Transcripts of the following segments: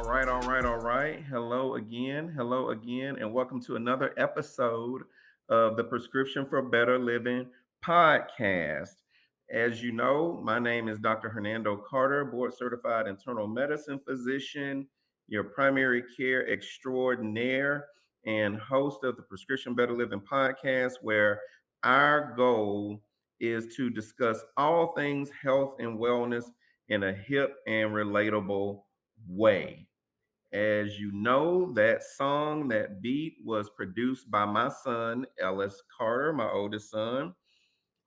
all right. Hello again. Hello again. And welcome to another episode of the Prescription for Better Living podcast. As you know, my name is Dr. Hernando Carter, board certified internal medicine physician, your primary care extraordinaire, and host of the Prescription Better Living podcast, where our goal is to discuss all things health and wellness in a hip and relatable way. As you know, that song, that beat was produced by my son, Ellis Carter, my oldest son,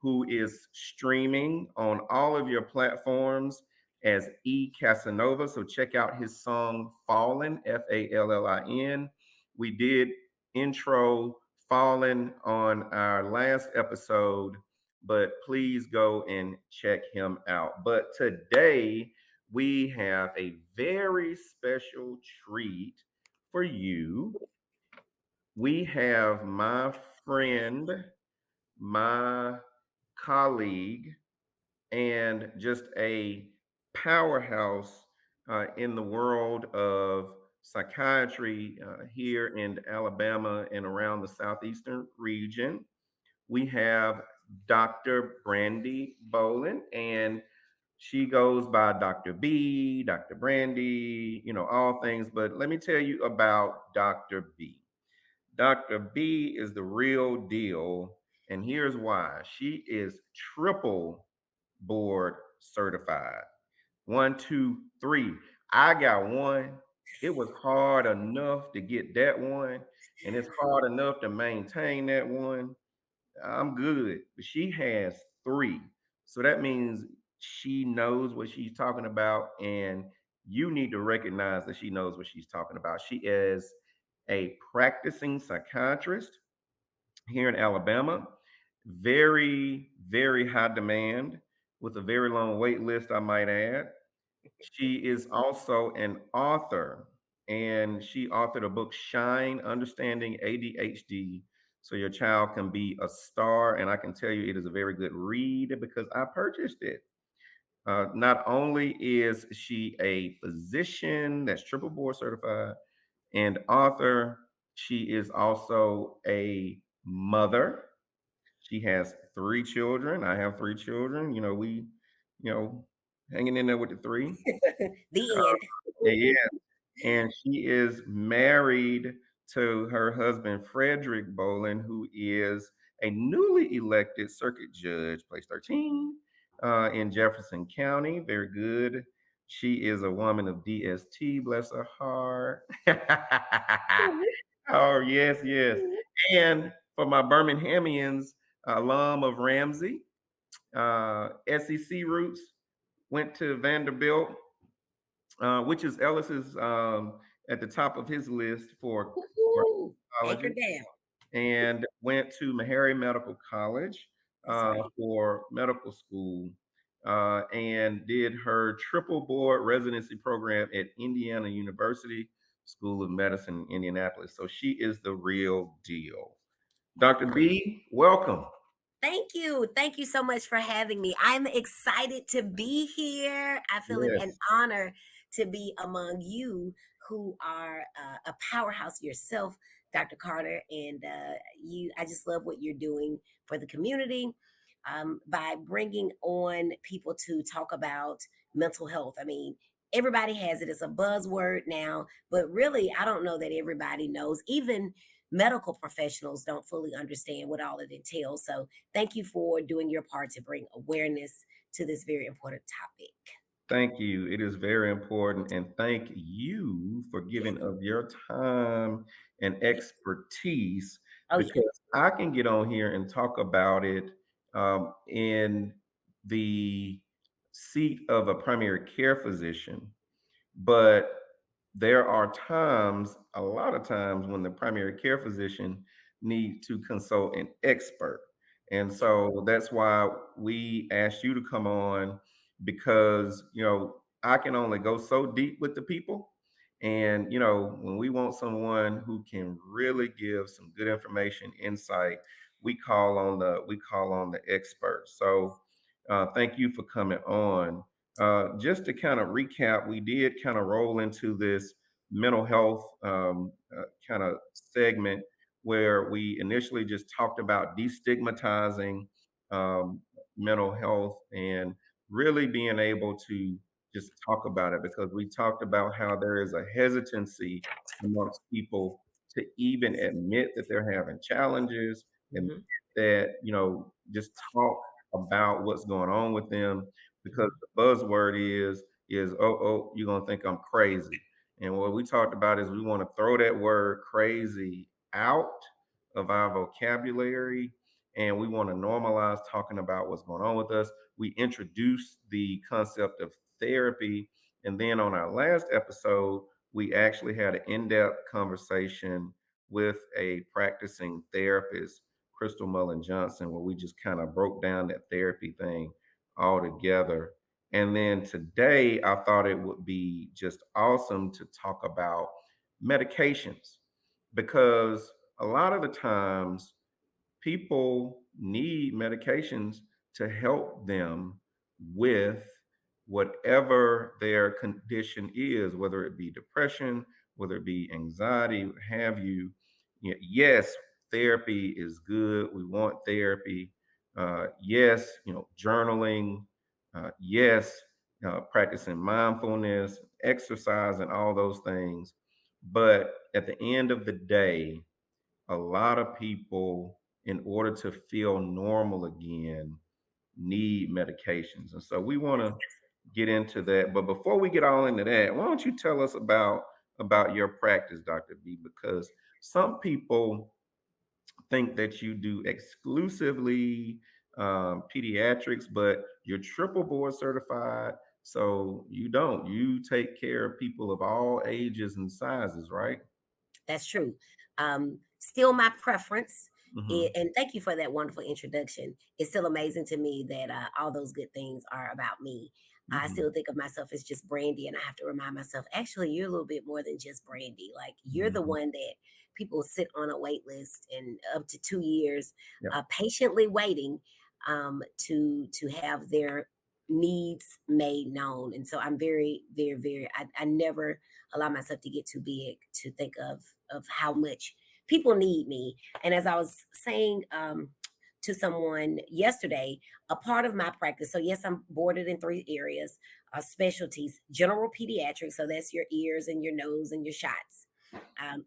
who is streaming on all of your platforms as E. Casanova. So check out his song Fallen, Fallin. We did intro Fallen on our last episode, but please go and check him out. But today we have a very special treat for you. We have my friend, my colleague, and just a powerhouse in the world of psychiatry here in Alabama and around the southeastern region. We have Dr. Brandy Bolin, and she goes by Dr. B, Dr. Brandy, all things. But let me tell you about Dr. B. Dr. B is the real deal, and here's why. She is triple board certified. One, two, three. I got one. It was hard enough to get that one, and it's hard enough to maintain that one. I'm good. But she has three. So that means she knows what she's talking about, and you need to recognize that she knows what she's talking about. She is a practicing psychiatrist here in Alabama. Very, very high demand with a very long wait list, I might add. She is also an author, and she authored a book, Shine Understanding ADHD, so your child can be a star. And I can tell you it is a very good read because I purchased it. Not only is she a physician that's triple board certified and author, she is also a mother. She has three children. I have three children. We, you know, hanging in there with the three. The end. Yeah, and she is married to her husband Frederick Bolin, who is a newly elected circuit judge, place 13, in Jefferson County. Very good. She is a woman of DST, bless her heart. Oh, yes, yes. And for my Birminghamians, alum of Ramsey, SEC roots, went to Vanderbilt, which is Ellis's at the top of his list for Woo-hoo. Anchor colleges, down. and went to Meharry Medical College That's right. for medical school, and did her triple board residency program at Indiana University School of Medicine in Indianapolis. So she is the real deal. Dr. B, welcome. Thank you. Thank you so much for having me. I'm excited to be here. I feel it an Yes. honor to be among you who are a powerhouse yourself, Dr. Carter. And I just love what you're doing for the community by bringing on people to talk about mental health. I mean, everybody has it. It's a buzzword now, but really, I don't know that everybody knows. Even medical professionals don't fully understand what all it entails. So thank you for doing your part to bring awareness to this very important topic. Thank you. It is very important. And thank you for giving Yeah. of your time and Yeah. expertise, Oh, yeah. because I can get on here and talk about it in the seat of a primary care physician. But there are times, a lot of times, when the primary care physician need to consult an expert. And so that's why we asked you to come on, because, I can only go so deep with the people. And, when we want someone who can really give some good information, insight, we call on the experts. So thank you for coming on. Just to kind of recap, we did kind of roll into this mental health kind of segment where we initially just talked about destigmatizing um, mental health and really being able to just talk about it, because we talked about how there is a hesitancy amongst people to even admit that they're having challenges, and Mhm, that, just talk about what's going on with them, because mhm. the buzzword is oh, you're gonna think I'm crazy. And what we talked about is we want to throw that word crazy out of our vocabulary, and we want to normalize talking about what's going on with us. We introduced the concept of therapy, and then on our last episode we actually had an in-depth conversation with a practicing therapist, Crystal Mullen Johnson, where we just kind of broke down that therapy thing all together. And then today, I thought it would be just awesome to talk about medications, because a lot of the times people need medications to help them with whatever their condition is, whether it be depression, whether it be anxiety, what have you. Yes, therapy is good. We want therapy. Yes, journaling. Yes, practicing mindfulness, exercise, and all those things. But at the end of the day, a lot of people, in order to feel normal again, need medications. And so we want to get into that. But before we get all into that, why don't you tell us about your practice, Dr. B? Because some people think that you do exclusively pediatrics, but you're triple board certified. So you don't. You take care of people of all ages and sizes, right? That's true. Still my preference. Mm-hmm. And thank you for that wonderful introduction. It's still amazing to me that all those good things are about me. I Mm-hmm. still think of myself as just Brandy, and I have to remind myself, actually, you're a little bit more than just Brandy. Like, you're the Mm-hmm. one that people sit on a wait list and up to 2 years, Yep. patiently waiting to have their needs made known. And so I'm very, very, very. I never allow myself to get too big to think of how much people need me. And as I was saying to someone yesterday, a part of my practice. So yes, I'm boarded in 3 areas, specialties: general pediatrics, so that's your ears and your nose and your shots.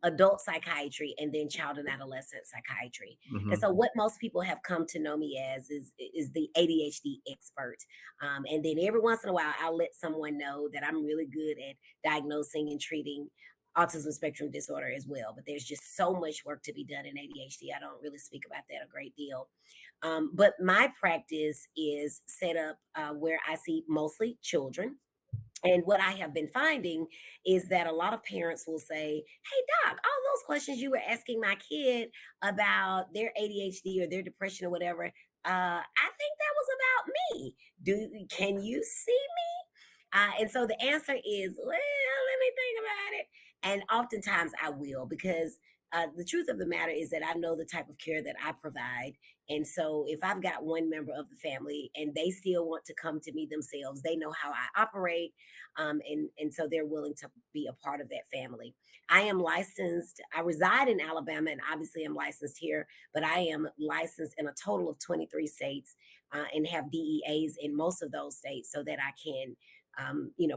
Adult psychiatry, and then child and adolescent psychiatry. And Mm-hmm. so, what most people have come to know me as is the ADHD expert. And then every once in a while, I'll let someone know that I'm really good at diagnosing and treating autism spectrum disorder as well. But there's just so much work to be done in ADHD. I don't really speak about that a great deal. But my practice is set up where I see mostly children. And what I have been finding is that a lot of parents will say, "Hey, doc, all those questions you were asking my kid about their ADHD or their depression or whatever, I think that was about me. Can you see?" And so the answer is, well, let me think about it. And oftentimes I will, because the truth of the matter is that I know the type of care that I provide. And so if I've got one member of the family and they still want to come to me themselves, they know how I operate. And so they're willing to be a part of that family. I am licensed, I reside in Alabama, and obviously I'm licensed here, but I am licensed in a total of 23 states and have DEAs in most of those states so that I can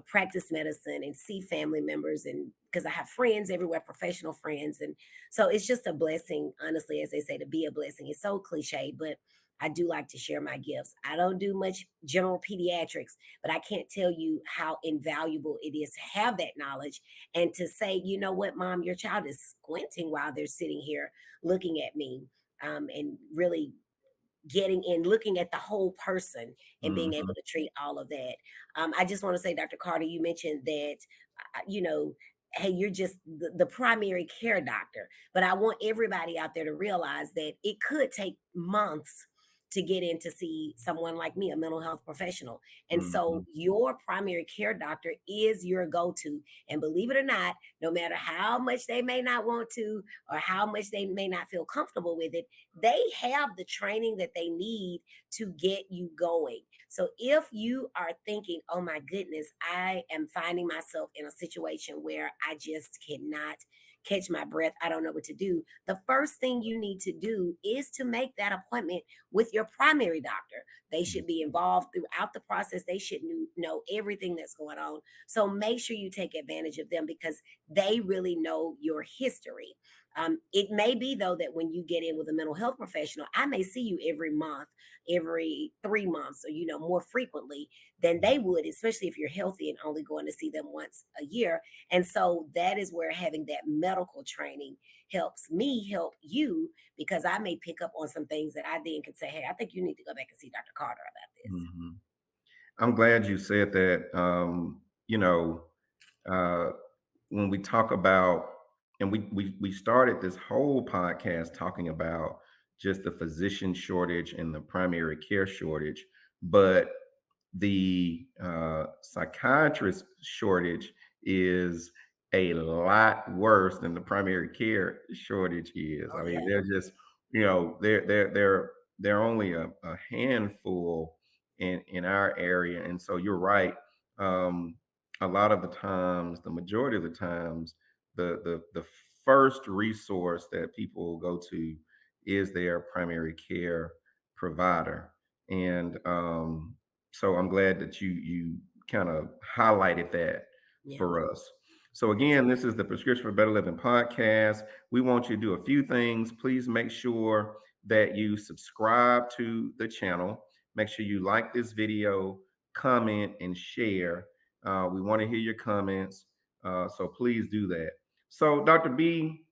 practice medicine and see family members, and because I have friends everywhere, professional friends. And so it's just a blessing, honestly, as they say, to be a blessing. It's so cliche, but I do like to share my gifts. I don't do much general pediatrics, but I can't tell you how invaluable it is to have that knowledge and to say, you know what, mom, your child is squinting while they're sitting here looking at me. And really getting in, looking at the whole person and being able Mm-hmm. to treat all of that. I just want to say, Dr. Carter, you mentioned that, hey, you're just the primary care doctor. But I want everybody out there to realize that it could take months to get in to see someone like me, a mental health professional. And so Mhm. your primary care doctor is your go-to. And believe it or not, no matter how much they may not want to or how much they may not feel comfortable with it, they have the training that they need to get you going. So if you are thinking, oh my goodness, I am finding myself in a situation where I just cannot catch my breath, I don't know what to do. The first thing you need to do is to make that appointment with your primary doctor. They should be involved throughout the process. They should know everything that's going on. So make sure you take advantage of them because they really know your history. It may be, though, that when you get in with a mental health professional, I may see you every month, every 3 months, or, more frequently than they would, especially if you're healthy and only going to see them once a year. And so that is where having that medical training helps me help you because I may pick up on some things that I then could say, hey, I think you need to go back and see Dr. Carter about this. Mhm. I'm glad you said that. Uh, when we talk about, and we started this whole podcast talking about just the physician shortage and the primary care shortage, but the psychiatrist shortage is a lot worse than the primary care shortage is. I Oh, mean, yeah. they're just, they're only a handful in our area, and so you're right. Um, a lot of the times, the majority of the times, the first resource that people go to is their primary care provider, and so I'm glad that you kind of highlighted that Yeah. for us. So again, this is the Prescription for Better Living podcast. We want you to do a few things. Please make sure that you subscribe to the channel. Make sure you like this video, comment, and share. We want to hear your comments. So please do that. So, Dr. B,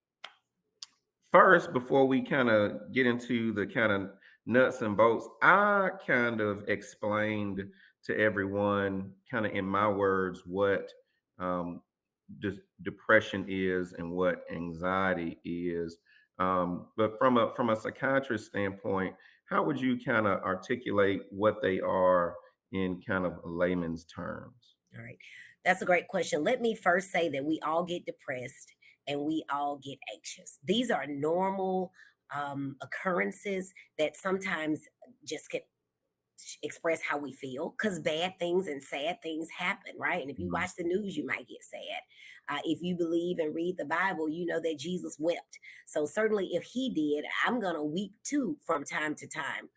first, before we kind of get into the kind of nuts and bolts, I kind of explained to everyone, kind of in my words, what um, depression is and what anxiety is. But from a psychiatrist standpoint, how would you kind of articulate what they are in kind of layman's terms? All right. That's a great question. Let me first say that we all get depressed and we all get anxious. These are normal occurrences that sometimes just can express how we feel because bad things and sad things happen, right? And if you Mhm. watch the news, you might get sad. If you believe and read the Bible, you know that Jesus wept. So, certainly, if he did, I'm going to weep too from time to time.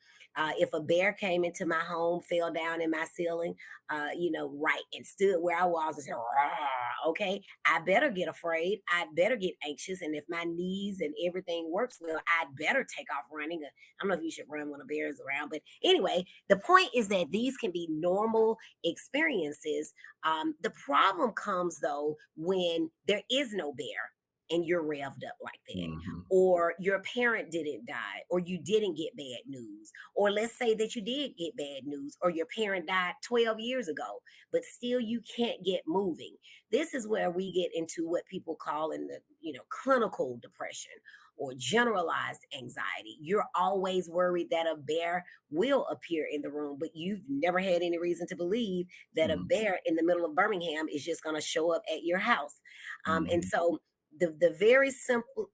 If a bear came into my home, fell down in my ceiling, right, and stood where I was and said, "Rah," okay, I better get afraid. I better get anxious. And if my knees and everything works well, I'd better take off running. I don't know if you should run when a bear is around, but anyway, the point is that these can be normal experiences. The problem comes though when there is no bear and you're revved up like that, Mhm. or your parent didn't die, or you didn't get bad news, or let's say that you did get bad news, or your parent died 12 years ago, but still you can't get moving. This is where we get into what people call in the clinical depression or generalized anxiety. You're always worried that a bear will appear in the room, but you've never had any reason to believe that a Mhm. bear in the middle of Birmingham is just going to show up at your house. And Mhm. so the very simple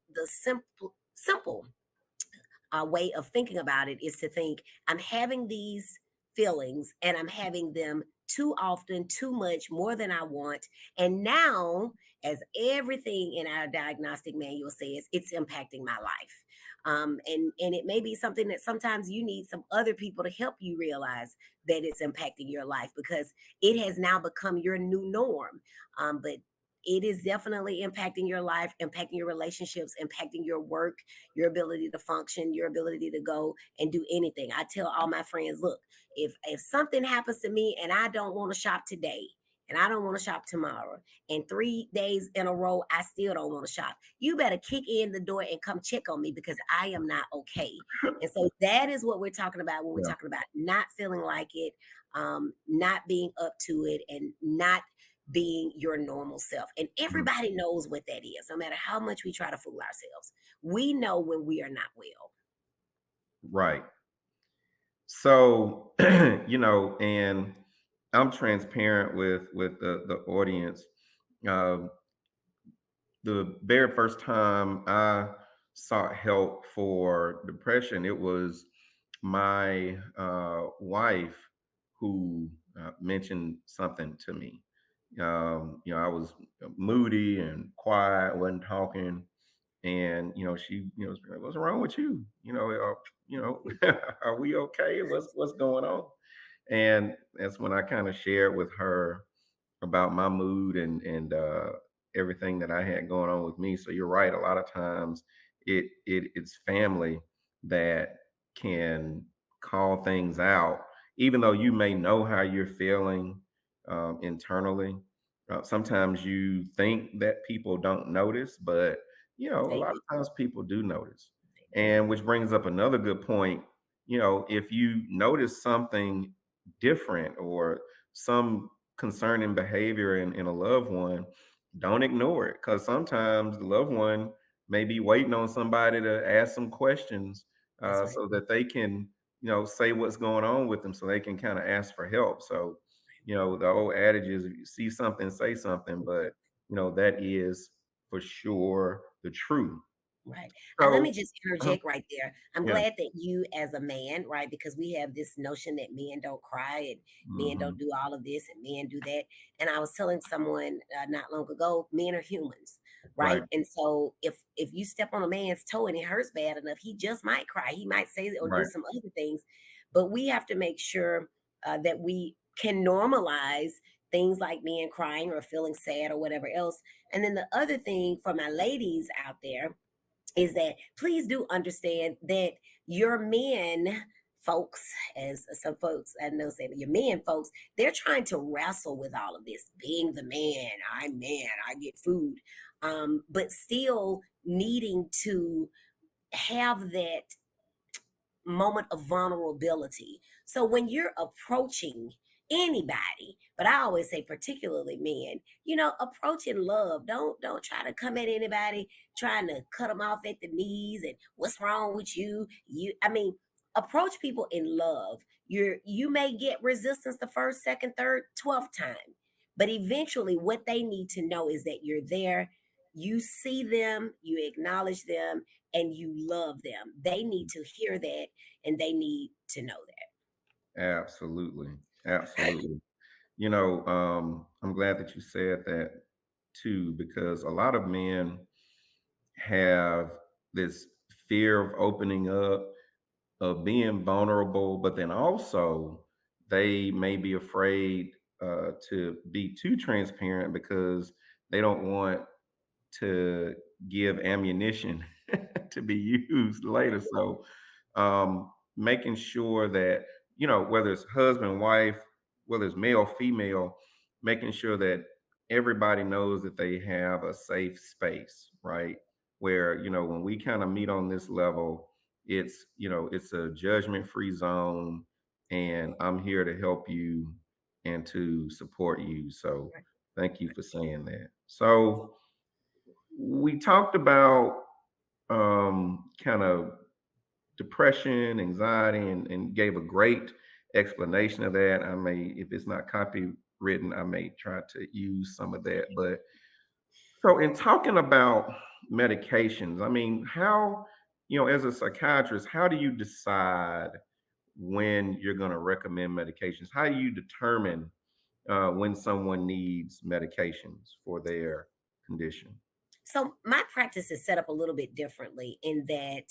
way of thinking about it is to think I'm having these feelings and I'm having them too often, too much, more than I want. And now, as everything in our diagnostic manual says, it's impacting my life. And it may be something that sometimes you need some other people to help you realize that it's impacting your life because it has now become your new norm. But it is definitely impacting your life, impacting your relationships, impacting your work, your ability to function, your ability to go and do anything. I tell all my friends, look, if something happens to me and I don't want to shop today, and I don't want to shop tomorrow, and 3 days in a row, I still don't want to shop. You better kick in the door and come check on me because I am not okay. And so that is what we're talking about when we're Yeah. talking about not feeling like it, not being up to it, and not being your normal self. And Mhm. everybody knows what that is, no matter how much we try to fool ourselves. We know when we are not well. Right. So, and I'm transparent with the audience. Um, the very first time I sought help for depression, it was my wife who mentioned something to me. I was moody and quiet, wasn't talking, and she, was like, "What's wrong with you? Are we okay? What's going on?" And that's when I kind of shared with her about my mood and everything that I had going on with me. So you're right. A lot of times it's family that can call things out, even though you may know how you're feeling internally. Sometimes you think that people don't notice, but a They lot do. of times people do notice. They do. And which brings up another good point. If you notice something different or some concerning behavior in a loved one, don't ignore it, because sometimes the loved one may be waiting on somebody to ask some questions That's right. so that they can, say what's going on with them so they can kind of ask for help. So, the old adage is if you see something, say something, but, that is for sure the truth. Right. Let me So, just uh interject right there. I'm yeah. glad that you, as a man, right, because we have this notion that men don't cry and men Hmm. don't do all of this and men do that. And I was telling someone not long ago, men are humans, right? Right. And so if you step on a man's toe and it hurts bad enough, he just might cry. He might say or do Right. some other things, but we have to make sure that we can normalize things like men crying or feeling sad or whatever else. And then the other thing for my ladies out there is that please do understand that your men folks, as some folks I know say, your men folks, they're trying to wrestle with all of this. Being the man, I'm man, I get food, but still needing to have that moment of vulnerability. So when you're approaching anybody, but I always say particularly men, approaching love. Don't try to come at anybody trying to cut them off at the knees and what's wrong with you? I mean, approach people in love. You may get resistance the first, second, third, 12th time. But eventually what they need to know is that you're there, you see them, you acknowledge them, and you love them. They need to hear that and they need to know Absolutely. that. Absolutely. I'm glad that you said that too, because a lot of men have this fear of opening up, of being vulnerable, but then also they may be afraid to be too transparent because they don't want to give ammunition to be used later. So, making sure that, whether it's husband, wife, whether it's male, female, making sure that everybody knows that they have a safe space, right? Where, when we kind of meet on this level, it's a judgment free zone, and I'm here to help you and to support you. So, thank you for saying that. So, we talked about kind of depression, anxiety, and gave a great explanation of that. I may, if it's not copywritten, I may try to use some of that. But so, in talking about medications, I mean, how, as a psychiatrist, how do you decide when you're going to recommend medications? How do you determine when someone needs medications for their condition? So my practice is set up a little bit differently in that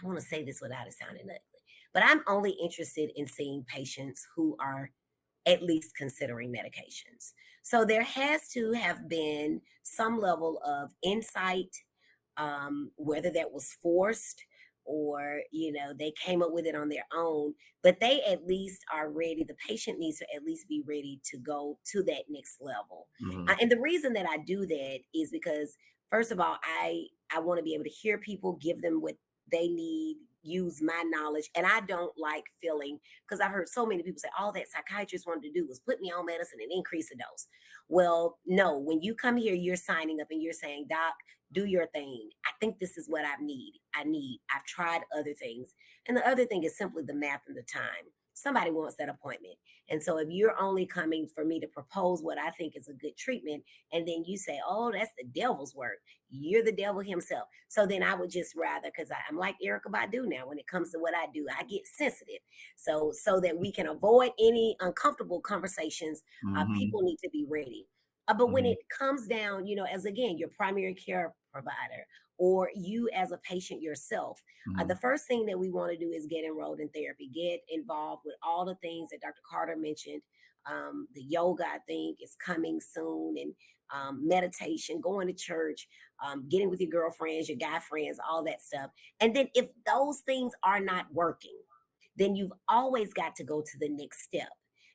I want to say this without it sounding ugly, but I'm only interested in seeing patients who are at least considering medications. So there has to have been some level of insight, whether that was forced or they came up with it on their own, but they at least are ready. The patient needs to at least be ready to go to that next level. Hmm. And the reason that I do that is because first of all, I want to be able to hear people, give them what they need, use my knowledge. And I don't like feeling, because I've heard so many people say all that psychiatrists wanted to do was put me on medicine and increase the dose. Well, no, when you come here, you're signing up and you're saying, Doc, do your thing. I think this is what I need. I've tried other things. And the other thing is simply the math and the time. Somebody wants that appointment. And so if you're only coming for me to propose what I think is a good treatment, and then you say, oh, that's the devil's work, you're the devil himself. So then I would just rather, because I'm like Erica Badu now when it comes to what I do, I get sensitive. So that we can avoid any uncomfortable conversations, Mhm. people need to be ready. But when Mhm. it comes down, as again, your primary care provider or you as a patient yourself, the Mhm. first thing that we want to do is get enrolled in therapy, get involved with all the things that Dr. Carter mentioned. The yoga, I think, is coming soon, and meditation, going to church, getting with your girlfriends, your guy friends, all that stuff. And then if those things are not working, then you've always got to go to the next step.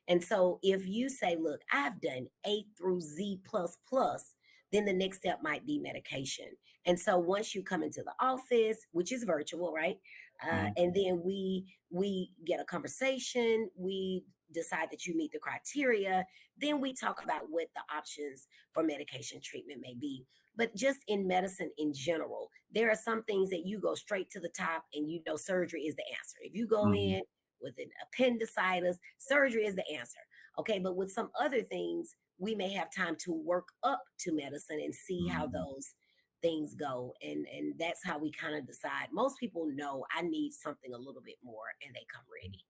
And so if you say, look, I've done A through Z plus plus, then the next step might be medication. And so once you come into the office, which is virtual, right? Mhm. And then we get a conversation, we decide that you meet the criteria, then we talk about what the options for medication treatment may be. But just in medicine in general, there are some things that you go straight to the top and you know surgery is the answer. If you go Mhm. in with an appendicitis, surgery is the answer. Okay, but with some other things, we may have time to work up to medicine and see how Mhm. those things go. And that's how we kind of decide. Most people know I need something a little bit more and they come ready.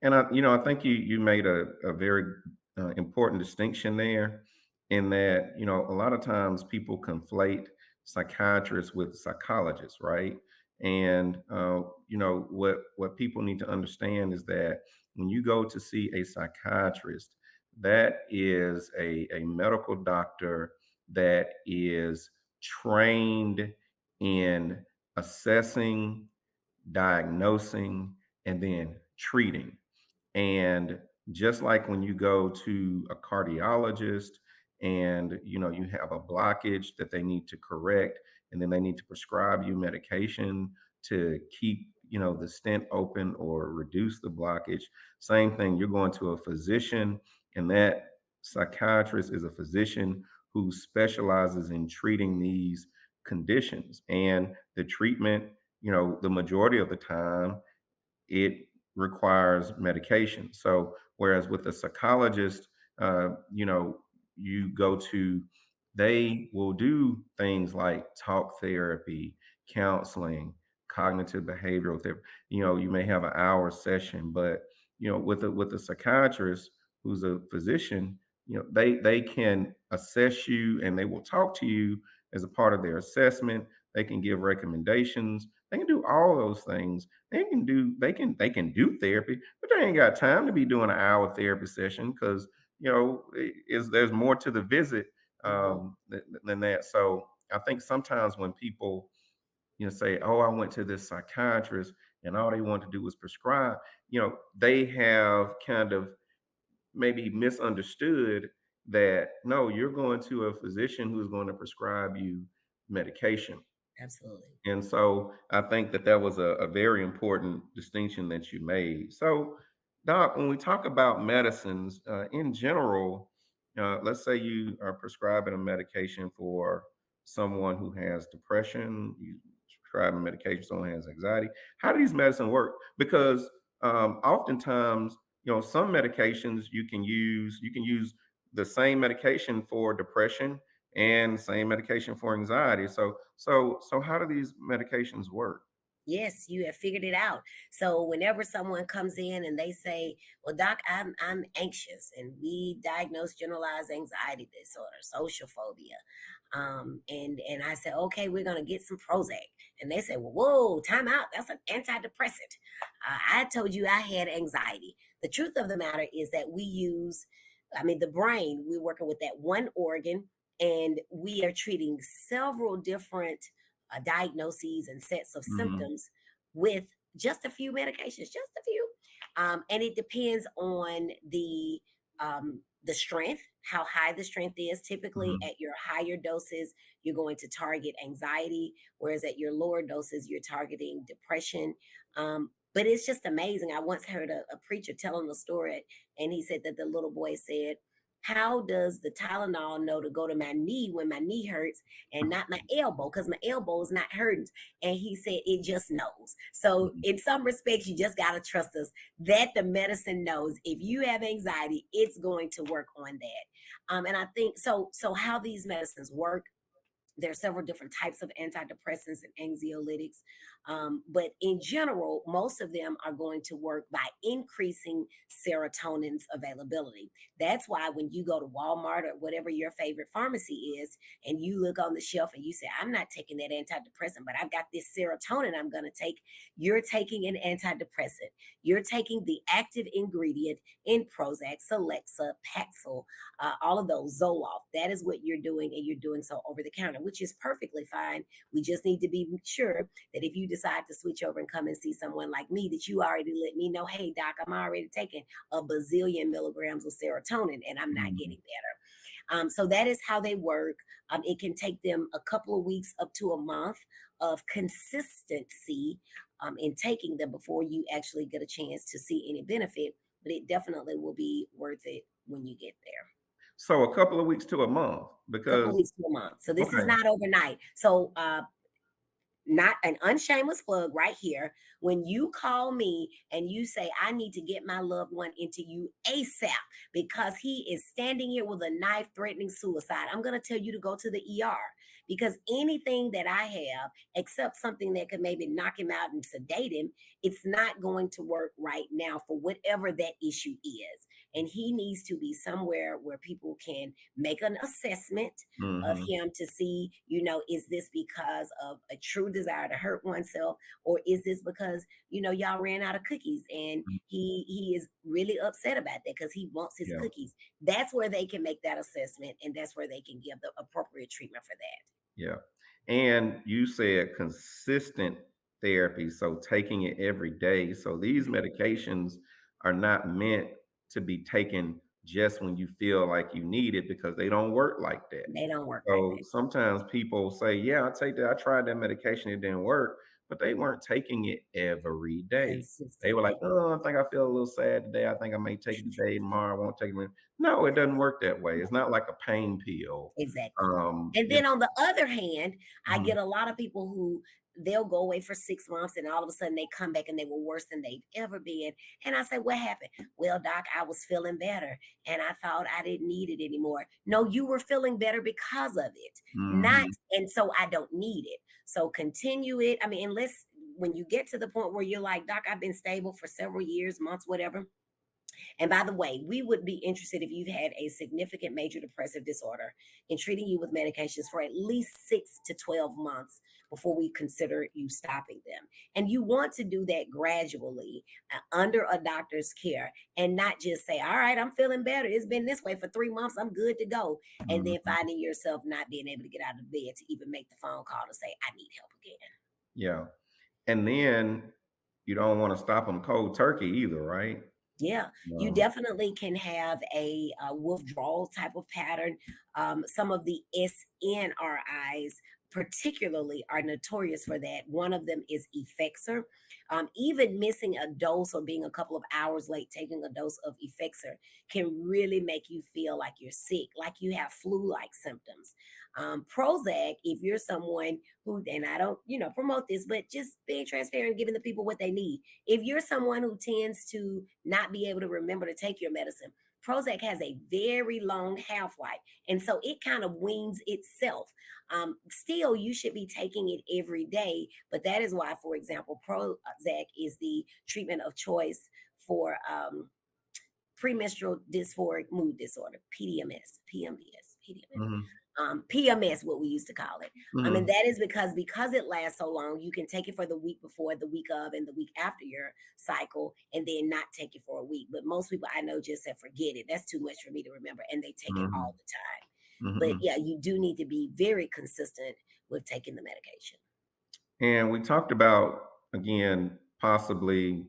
And I think you made a very important distinction there, in that a lot of times people conflate psychiatrists with psychologists, right? And what people need to understand is that when you go to see a psychiatrist, that is a medical doctor that is trained in assessing, diagnosing, and then treating. And just like when you go to a cardiologist and you have a blockage that they need to correct, and then they need to prescribe you medication to keep the stent open or reduce the blockage. Same thing, you're going to a physician, and that psychiatrist is a physician who specializes in treating these conditions. And the treatment, the majority of the time, it requires medication. So, whereas with a psychologist, you go to, they will do things like talk therapy, counseling, cognitive behavioral therapy. You may have an hour session, but with a psychiatrist who's a physician, they can assess you and they will talk to you as a part of their assessment. They can give recommendations. They can do all those things. They can do therapy, but they ain't got time to be doing an hour therapy session, because is there's more to the visit Mhm. than that. So I think sometimes when people say, "Oh, I went to this psychiatrist and all they want to do was prescribe," they have kind of maybe misunderstood that no, you're going to a physician who's going to prescribe you medication. Absolutely. And so I think that was a very important distinction that you made. So, Doc, when we talk about medicines in general, let's say you are prescribing a medication for someone who has depression, you prescribing medication for someone who has anxiety. How do these medicines work? Because oftentimes, some medications you can use the same medication for depression and same medication for anxiety. So how do these medications work? Yes, you have figured it out. So whenever someone comes in and they say, "Well, doc, I'm anxious," and we diagnose generalized anxiety disorder, social phobia, and I said, "Okay, we're gonna get some Prozac," and they say, "Well, whoa, time out. That's an antidepressant." I told you I had anxiety. The truth of the matter is that we use, I mean, the brain. We're working with that one organ, and we are treating several different diagnoses and sets of Mhm. symptoms with just a few medications, just a few. And it depends on the strength, how high the strength is. Typically, Mhm. at your higher doses, you're going to target anxiety, whereas at your lower doses, you're targeting depression. But it's just amazing. I once heard a preacher telling a story, and he said that the little boy said, How does the Tylenol know to go to my knee when my knee hurts and not my elbow? Because my elbow is not hurting. And he said it just knows. So, Mhm. in some respects, you just got to trust us that the medicine knows if you have anxiety, it's going to work on that. And I think so. So, how these medicines work, there are several different types of antidepressants and anxiolytics. But in general, most of them are going to work by increasing serotonin's availability. That's why when you go to Walmart or whatever your favorite pharmacy is, and you look on the shelf and you say, I'm not taking that antidepressant, but I've got this serotonin I'm going to take, you're taking an antidepressant. You're taking the active ingredient in Prozac, Celexa, Paxil, all of those, Zoloft. That is what you're doing, and you're doing so over the counter, which is perfectly fine. We just need to be sure that if you decide to switch over and come and see someone like me, that you already let me know, hey, doc, I'm already taking a bazillion milligrams of serotonin and I'm not Mhm. getting better. So that is how they work. It can take them a couple of weeks up to a month of consistency in taking them before you actually get a chance to see any benefit, but it definitely will be worth it when you get there. So a couple of weeks to a month Couple because weeks to a month. So this is okay. not overnight. So not an unshameless plug right here. When you call me and you say, I need to get my loved one into you ASAP because he is standing here with a knife threatening suicide, I'm going to tell you to go to the ER because anything that I have, except something that could maybe knock him out and sedate him, it's not going to work right now for whatever that issue is. And he needs to be somewhere where people can make an assessment of Mhm. him to see, is this because of a true desire to hurt oneself, or is this because, y'all ran out of cookies and Mm, he is really upset about that because he wants his yeah, cookies. That's where they can make that assessment, and that's where they can give the appropriate treatment for that. yeah. And you said consistent therapy, so taking it every day. So these Right. medications are not meant to be taken just when you feel like you need it because they don't work like that. They don't work like So that. sometimes people say, "Yeah, I take that. I tried that medication, it didn't work," but they weren't taking it every day. They were like, Consistently. "Oh, I think I feel a little sad today. I think I may take it today. Tomorrow, I won't take it." No, it doesn't work that way. It's not like a pain pill. Exactly. And You then on the other hand, I know, get a lot of people who they'll go away for 6 months and all of a sudden they come back and they were worse than they've ever been. And I say, what happened? Well, doc, I was feeling better and I thought I didn't need it anymore. No, you were feeling better because of it, not, mhm, and so I don't need it. So continue it. I mean, unless when you get to the point where you're like, doc, I've been stable for several years, months, whatever, and by the way, we would be interested if you've had a significant major depressive disorder in treating you with medications for at least 6 to 12 months before we consider you stopping them. And you want to do that gradually under a doctor's care and not just say, all right, I'm feeling better. It's been this way for 3 months. I'm good to go. And then mhm, finding yourself not being able to get out of bed to even make the phone call to say, I need help again. yeah. And then you don't wanna stop stop them cold turkey either, right? Yeah, you Um, definitely can have a, withdrawal type of pattern. Some of the SNRIs, particularly, are notorious for that. One of them is Effexor. Even missing a dose or being a couple of hours late taking a dose of Effexor can really make you feel like you're sick, like you have flu-like symptoms. Prozac, if you're someone who, and I don't, promote this, but just being transparent, giving the people what they need, if you're someone who tends to not be able to remember to take your medicine, Prozac has a very long half life. And so it kind of weans itself. Still, you should be taking it every day. But that is why, for example, Prozac is the treatment of choice for premenstrual dysphoric mood disorder, PDMS, PMDS, PDMS. mhm, PMS, what we used to call it. And mhm, that is because it lasts so long, you can take it for the week before, the week of, and the week after your cycle, and then not take it for a week. But most people I know just say, forget it. That's too much for me to remember, and they take it mhm, all the time. But mhm. yeah, you do need to be very consistent with taking the medication. And we talked about, again, possibly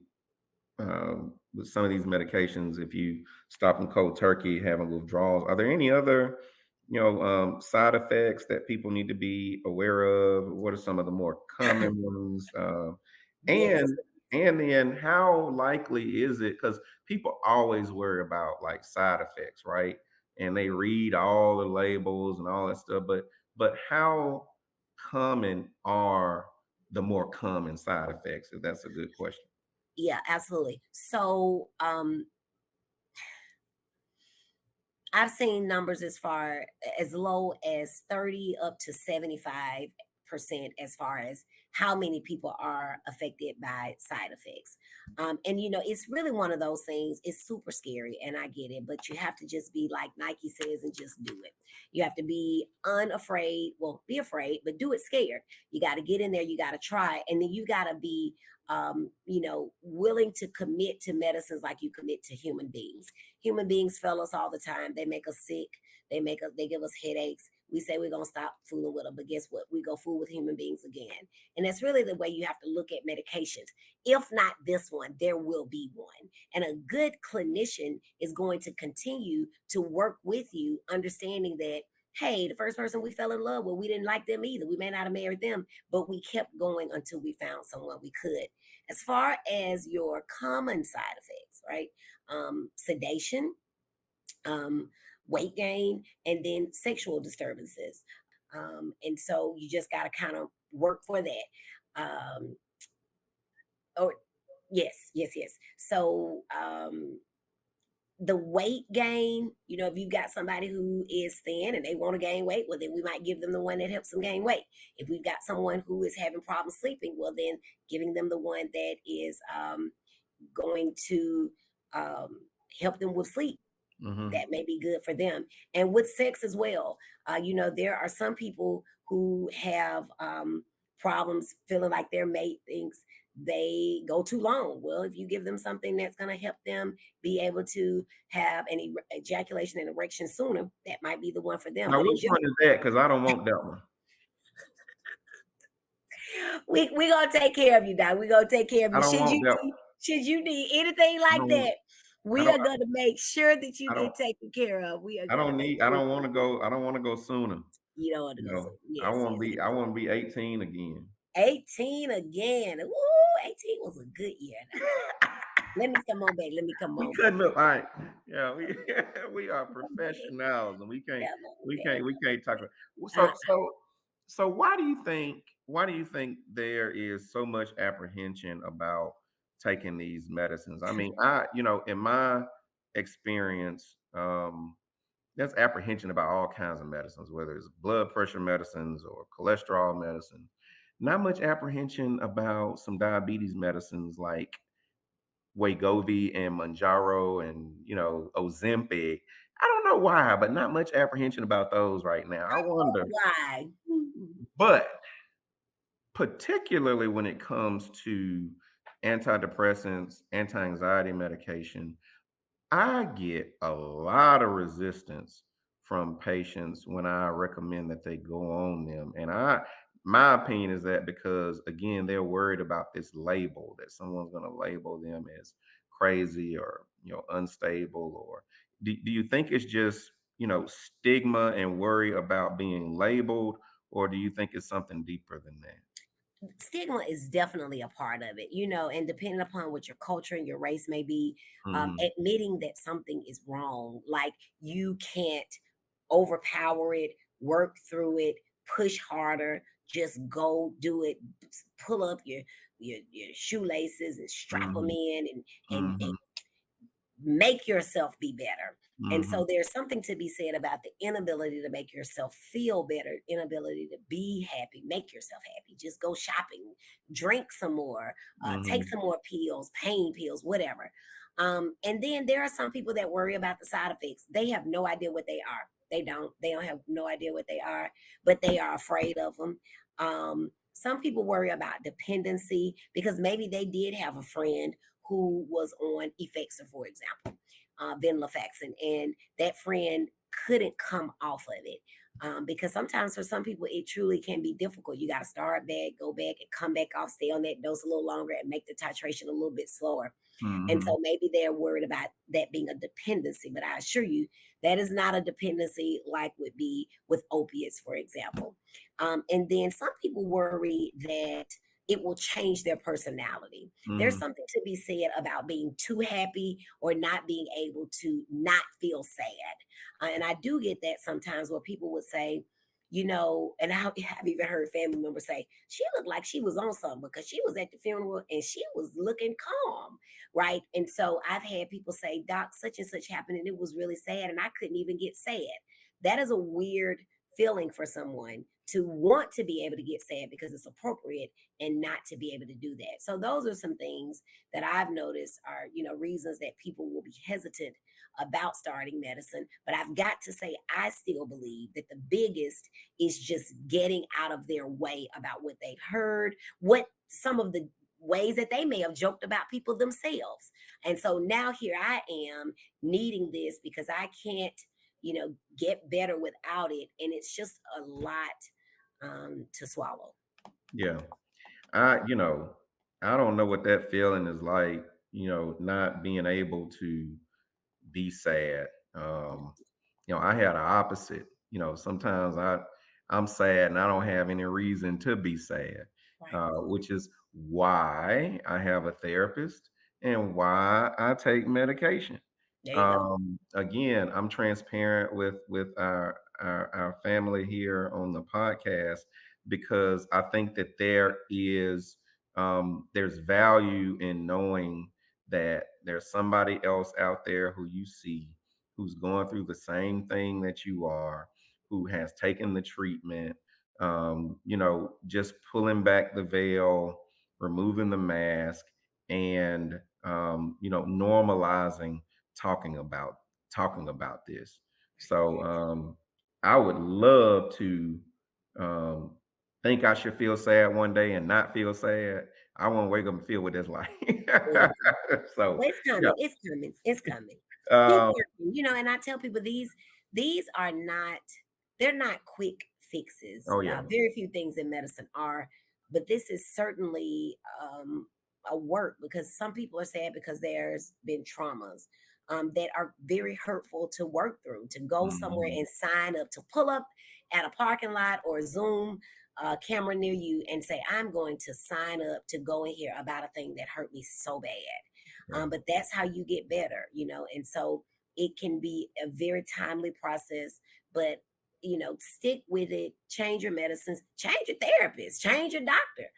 with some of these medications, if you stop them cold turkey, having withdrawals, are there any other, side effects that people need to be aware of? What are some of the more common ones? Yes. And and then how likely is it? Because people always worry about like side effects, right? and they read all the labels and all that stuff. But how common are the more common side effects? If that's a good question. Yeah, absolutely. So, I've seen numbers as far as low as 30 up to 75% as far as how many people are affected by side effects. And it's really one of those things. It's super scary, and I get it, but you have to just be like Nike says and just do it. You have to be unafraid. Well, be afraid, but do it scared. You got to get in there, you got to try, and then you got to be willing to commit to medicines like you commit to human beings. Human beings fail us all the time. They make us sick. They give us headaches. We say we're gonna stop fooling with them, but guess what? We go fool with human beings again. And that's really the way you have to look at medications. If not this one, there will be one. And a good clinician is going to continue to work with you, understanding that, hey, the first person we fell in love with, we didn't like them either. We may not have married them, but we kept going until we found someone we could. As far as your common side effects, right? Sedation, um, weight gain, and then sexual disturbances. And so you just got to kind of work for that. Or yes, yes, yes. So the weight gain, if you've got somebody who is thin and they want to gain weight, well, then we might give them the one that helps them gain weight. If we've got someone who is having problems sleeping, well, then giving them the one that is going to um, help them with sleep, Hmm. that may be good for them. And with sex as well, there are some people who have problems feeling like their mate thinks they go too long. Well, if you give them something that's going to help them be able to have an ejaculation and erection sooner, that might be the one for them. Now, But in which one general, is that? Because I don't want that one. we gonna take care of you, Doc. We gonna take care of I you. don't Should want you that. need should you need anything I like don't. that, I we don't. are gonna make sure that you I don't. get taken care of. We are I gonna don't make need. I sure don't want to go. I don't want to go sooner. you don't want to go so. I Yes, want yes, to be. yes. I want to be 18 again. 18 again. Ooh, 18 was a good year. Let me come on back. Let me come We on back. couldn't have. All right. Yeah, we we are Come on back. professionals, and we can't. Come on We can't. We back. can't talk about. So Uh, so so why do you think? Why do you think there is so much apprehension about taking these medicines? I mean, in my experience, there's apprehension about all kinds of medicines, whether it's blood pressure medicines or cholesterol medicine. Not much apprehension about some diabetes medicines like Wegovy and Manjaro and Ozempic. I don't know why, but not much apprehension about those right now. I wonder, why? but particularly when it comes to antidepressants, anti-anxiety medication, I get a lot of resistance from patients when I recommend that they go on them. And my opinion is that because again, they're worried about this label that someone's going to label them as crazy or, unstable or do you think it's just, stigma and worry about being labeled or do you think it's something deeper than that? Stigma is definitely a part of it, and depending upon what your culture and your race may be, Mhm. admitting that something is wrong, like you can't overpower it, work through it, push harder, just go do it, pull up your shoelaces and strap them Mhm. in and Mhm. make yourself be better. And Mhm. so there's something to be said about the inability to make yourself feel better, inability to be happy, make yourself happy. Just go shopping, drink some more, take Mhm. some more pills, pain pills, whatever. And then there are some people that worry about the side effects. They have no idea what they are. They don't have no idea what they are, but they are afraid of them. Some people worry about dependency because maybe they did have a friend who was on Effexor, for example, venlafaxine, and that friend couldn't come off of it. Because sometimes for some people it truly can be difficult. You got to start back, go back, and come back off, stay on that dose a little longer, and make the titration a little bit slower. And Mhm. so maybe they're worried about that being a dependency, but I assure you that is not a dependency like would be with opiates, for example. And then some people worry that it will change their personality. There's Mhm. something to be said about being too happy or not being able to not feel sad. And I do get that sometimes where people would say, and I've even heard family members say, she looked like she was on something because she was at the funeral and she was looking calm, right? And so I've had people say, Doc, such and such happened and it was really sad and I couldn't even get sad. That is a weird feeling for someone to want to be able to get sad because it's appropriate and not to be able to do that. So those are some things that I've noticed are, reasons that people will be hesitant about starting medicine. But I've got to say, I still believe that the biggest is just getting out of their way about what they've heard, what some of the ways that they may have joked about people themselves. And so now here I am needing this because I can't, get better without it. And it's just a lot to swallow. Yeah. I I don't know what that feeling is like, not being able to be sad. I had a opposite. Sometimes I'm sad and I don't have any reason to be sad, Right. which is why I have a therapist and why I take medication. There you go. Again, I'm transparent with our family here on the podcast because I think that there's value in knowing that there's somebody else out there who you see who's going through the same thing that you are, who has taken the treatment, just pulling back the veil, removing the mask, and normalizing talking about talking about this. So I would love to um, think I should feel sad one day and not feel sad. I want to wake up and feel what it's like. Mm. So Well, it's yeah. coming. It's coming. It's coming. Keep Um, working. And I tell people these are not they're not quick fixes. oh yeah. Very few things in medicine are, but this is certainly a work because some people are sad because there's been traumas that are very hurtful to work through. To go somewhere Mhm. and sign up to pull up at a parking lot or Zoom camera near you and say, I'm going to sign up to go in here about a thing that hurt me so bad. Yeah. But that's how you get better, and so it can be a very timely process, but stick with it, change your medicines, change your therapist, change your doctor,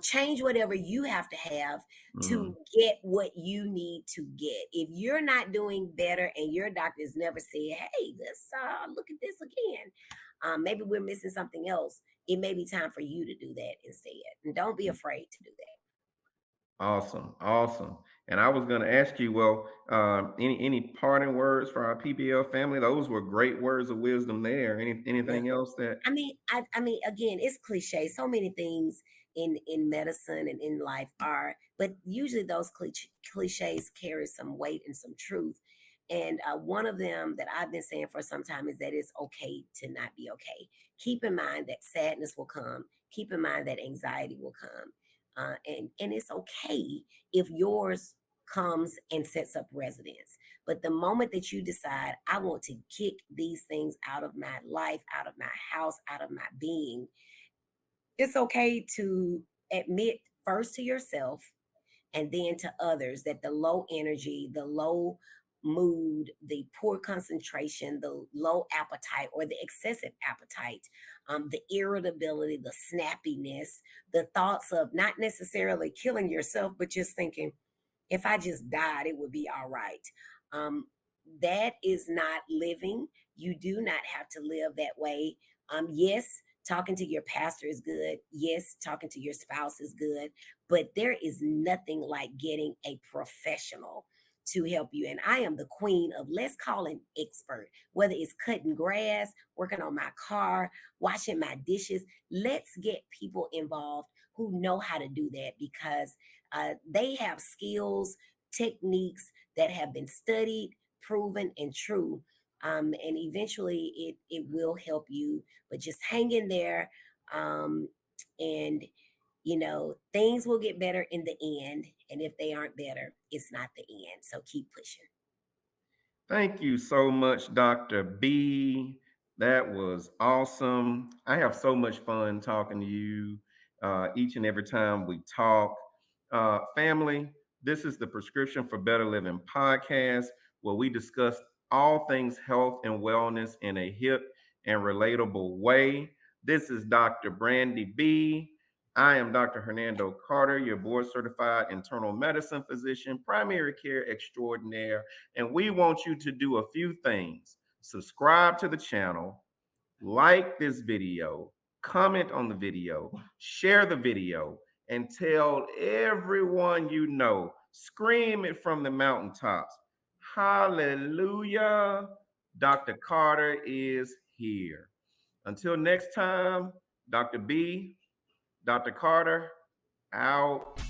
change whatever you have to have Mhm. to get what you need to get. If you're not doing better and your doctor's never said, hey, let's look at this again, maybe we're missing something else. It may be time for you to do that instead. And don't be afraid to do that. Awesome, awesome. And I was going to ask you, well, any parting words for our PBL family? Those were great words of wisdom there. Yeah. Anything else that? I mean, again, it's cliche. So many things in medicine and in life are, but usually those cliches carry some weight and some truth. And one of them that I've been saying for some time is that it's okay to not be okay. Keep in mind that sadness will come. Keep in mind that anxiety will come, and it's okay if yours comes and sets up residence. But the moment that you decide, I want to kick these things out of my life, out of my house, out of my being, it's okay to admit first to yourself and then to others that the low energy, the low mood, the poor concentration, the low appetite or the excessive appetite, the irritability, the snappiness, the thoughts of not necessarily killing yourself, but just thinking, if I just died, it would be all right. Um, that is not living. You do not have to live that way. Yes, talking to your pastor is good. Yes, talking to your spouse is good. But there is nothing like getting a professional to help you. And I am the queen of let's call an expert, whether it's cutting grass, working on my car, washing my dishes. Let's get people involved who know how to do that because they have skills, techniques that have been studied, proven, and true. And eventually it will help you, but just hang in there. And things will get better in the end. And if they aren't better, it's not the end. So keep pushing. Thank you so much, Dr. B. That was awesome. I have so much fun talking to you. each and every time we talk. Family, this is the Prescription for Better Living podcast, where we discuss all things health and wellness in a hip and relatable way. This is Dr. Brandy B. I am Dr. Hernando Carter, your board certified internal medicine physician, primary care extraordinaire, and we want you to do a few things. Subscribe to the channel, like this video, comment on the video, share the video, and tell everyone you know. Scream it from the mountaintops. Hallelujah. Dr. Carter is here. Until next time, Dr. B, Dr. Carter, out.